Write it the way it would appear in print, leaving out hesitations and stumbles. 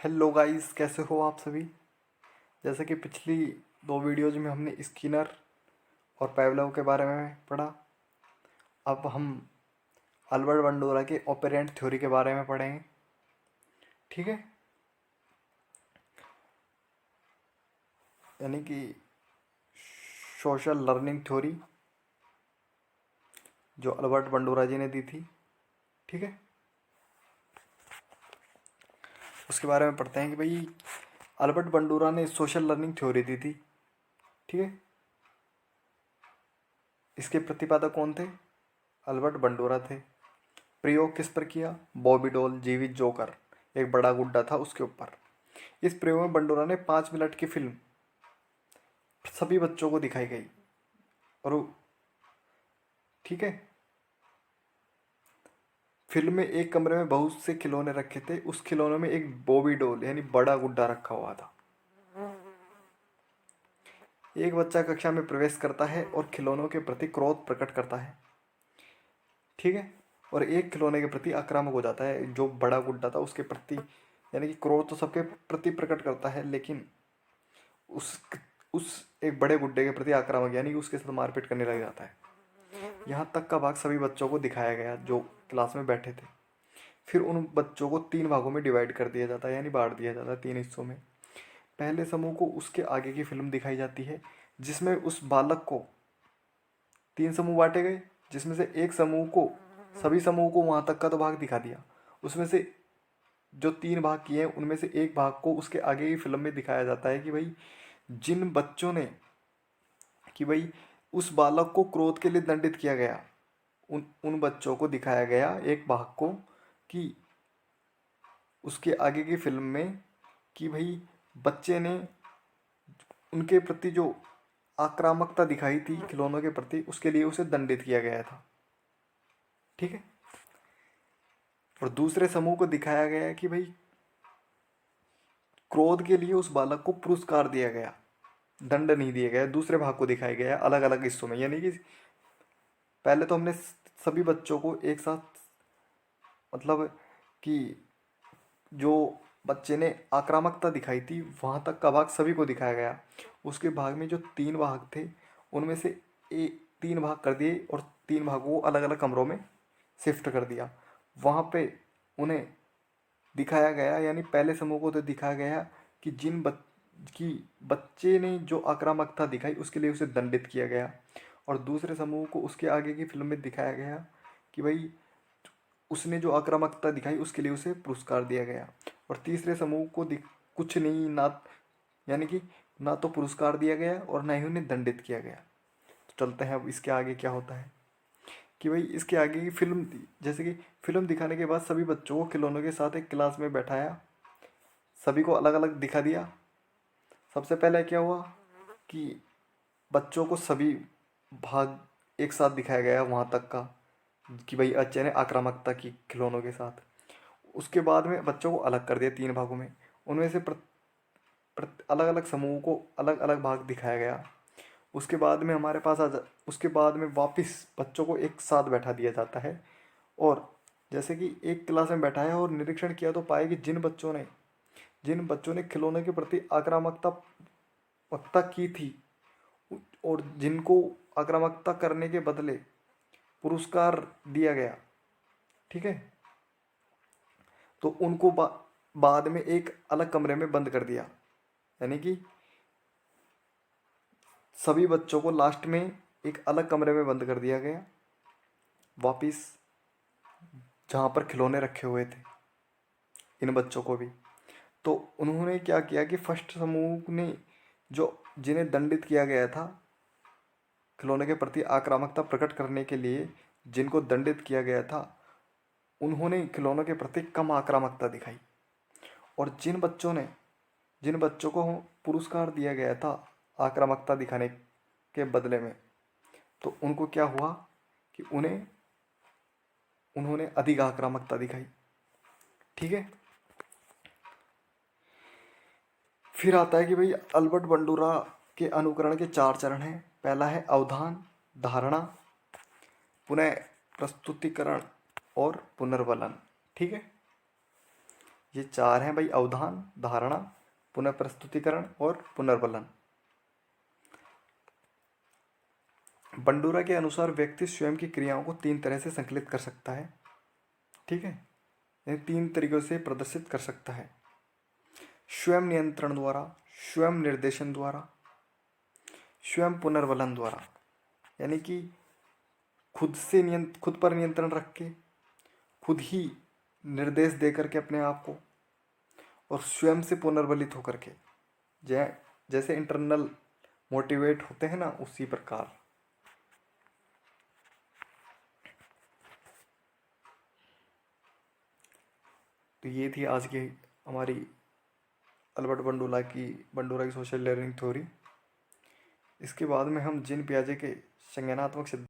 Hello guys, कैसे हो आप सभी। जैसे कि पिछली दो वीडियोज में हमने स्किनर और पावलोव के बारे में पढ़ा। अब हम अल्बर्ट बंडोरा के ऑपरेंट थ्योरी के बारे में पढ़ेंगे। ठीक है, यानी कि सोशल लर्निंग थ्योरी जो अल्बर्ट बंडोरा जी ने दी थी। ठीक है, उसके बारे में पढ़ते हैं कि भाई अल्बर्ट बंडोरा ने सोशल लर्निंग थ्योरी दी थी। ठीक है, इसके प्रतिपादक कौन थे? अल्बर्ट बंडोरा थे। प्रयोग किस पर किया? बॉबी डॉल, जीवित जोकर, एक बड़ा गुड्डा था उसके ऊपर। इस प्रयोग में बंडोरा ने 5 मिनट की फिल्म सभी बच्चों को दिखाई गई और ठीक है, फिल्म में एक कमरे में बहुत से खिलौने रखे थे। उस खिलौने में एक बॉबी डॉल यानी बड़ा गुड्डा रखा हुआ था। एक बच्चा कक्षा में प्रवेश करता है और खिलौनों के प्रति क्रोध प्रकट करता है। ठीक है, और एक खिलौने के प्रति आक्रामक हो जाता है। जो बड़ा गुड्डा था उसके प्रति, यानी कि क्रोध तो सबके प्रति प्रकट करता है, लेकिन उस उस एक बड़े गुड्डे के प्रति आक्रामक यानी कि उसके साथ मारपीट करने लग जाता है। यहाँ तक का भाग सभी बच्चों को दिखाया गया जो क्लास में बैठे थे। फिर उन बच्चों को 3 भागों में डिवाइड कर दिया जाता है, यानी बांट दिया जाता है 3 हिस्सों में। पहले समूह को उसके आगे की फिल्म दिखाई जाती है, जिसमें उस बालक को 3 समूह बांटे गए, जिसमें से एक समूह को, सभी समूह को वहां तक का तो भाग दिखा दिया। उसमें से जो 3 भाग किए हैं उनमें से एक भाग को उसके आगे की फिल्म में दिखाया जाता है कि भाई जिन बच्चों ने, कि भाई उस बालक को क्रोध के लिए दंडित किया गया, उन उन बच्चों को दिखाया गया एक भाग को, कि उसके आगे की फिल्म में, कि भाई बच्चे ने उनके प्रति जो आक्रामकता दिखाई थी खिलौनों के प्रति, उसके लिए उसे दंडित किया गया था। ठीक है, और दूसरे समूह को दिखाया गया कि भाई क्रोध के लिए उस बालक को पुरस्कार दिया गया, दंड नहीं दिया गया। दूसरे भाग को दिखाया गया अलग अलग हिस्सों में, यानी कि पहले तो हमने सभी बच्चों को एक साथ, मतलब कि जो बच्चे ने आक्रामकता दिखाई थी वहां तक का भाग सभी को दिखाया गया। उसके भाग में जो 3 भाग थे उनमें से 3 भाग कर दिए और 3 भागों को अलग अलग कमरों में शिफ्ट कर दिया। वहाँ पे उन्हें दिखाया गया, यानी पहले समूह को तो दिखाया गया कि कि बच्चे ने जो आक्रामकता दिखाई उसके लिए उसे दंडित किया गया, और दूसरे समूह को उसके आगे की फिल्म में दिखाया गया कि भाई उसने जो आक्रामकता दिखाई उसके लिए उसे पुरस्कार दिया गया। और तीसरे समूह को कुछ नहीं, ना यानी कि ना तो पुरस्कार दिया गया और ना ही उन्हें दंडित किया गया। तो चलते हैं अब इसके आगे क्या होता है। कि भाई इसके आगे की फिल्म, जैसे कि फिल्म दिखाने के बाद सभी बच्चों को खिलौनों के साथ एक क्लास में बैठाया, सभी को अलग अलग दिखा दिया। सबसे पहले क्या हुआ कि बच्चों को सभी भाग एक साथ दिखाया गया वहाँ तक का, कि भाई अच्छे ने आक्रामकता की खिलौनों के साथ। उसके बाद में बच्चों को अलग कर दिया 3 भागों में। उनमें से अलग अलग समूह को अलग अलग भाग दिखाया गया। उसके बाद में हमारे पास उसके बाद में वापस बच्चों को एक साथ बैठा दिया जाता है, और जैसे कि एक क्लास में बैठाया और निरीक्षण किया तो पाए कि जिन बच्चों ने खिलौने के प्रति आक्रामकता वक्ता की थी और जिनको आक्रामकता करने के बदले पुरस्कार दिया गया, ठीक है, तो उनको बाद में एक अलग कमरे में बंद कर दिया। यानी कि सभी बच्चों को लास्ट में एक अलग कमरे में बंद कर दिया गया, वापिस जहाँ पर खिलौने रखे हुए थे इन बच्चों को भी। तो उन्होंने क्या किया कि फर्स्ट समूह ने, जो जिन्हें दंडित किया गया था खिलौने के प्रति आक्रामकता प्रकट करने के लिए, जिनको दंडित किया गया था उन्होंने खिलौनों के प्रति कम आक्रामकता दिखाई। और जिन बच्चों को पुरस्कार दिया गया था आक्रामकता दिखाने के बदले में, तो उनको क्या हुआ कि उन्होंने अधिक आक्रामकता दिखाई। ठीक है, फिर आता है कि भाई अल्बर्ट बंडूरा के अनुकरण के 4 चरण हैं। पहला है अवधान, धारणा, पुनः प्रस्तुतिकरण और पुनर्वलन। ठीक है, ये चार हैं भाई: अवधान, धारणा, पुनःप्रस्तुतिकरण और पुनर्बलन। बंडूरा के अनुसार व्यक्ति स्वयं की क्रियाओं को तीन तरह से संकलित कर सकता है। ठीक है, इन तीन तरीकों से प्रदर्शित कर सकता है: स्वयं नियंत्रण द्वारा, स्वयं निर्देशन द्वारा, स्वयं पुनर्बलन द्वारा। यानी कि खुद पर नियंत्रण रख के, खुद ही निर्देश दे करके अपने आप को, और स्वयं से पुनर्बलित होकर के, जैसे इंटरनल मोटिवेट होते हैं ना, उसी प्रकार। तो ये थी आज की हमारी अल्बर्ट बंडूरा की सोशल लर्निंग थ्योरी। इसके बाद में हम जीन पियाजे के संज्ञानात्मक सिद्धांत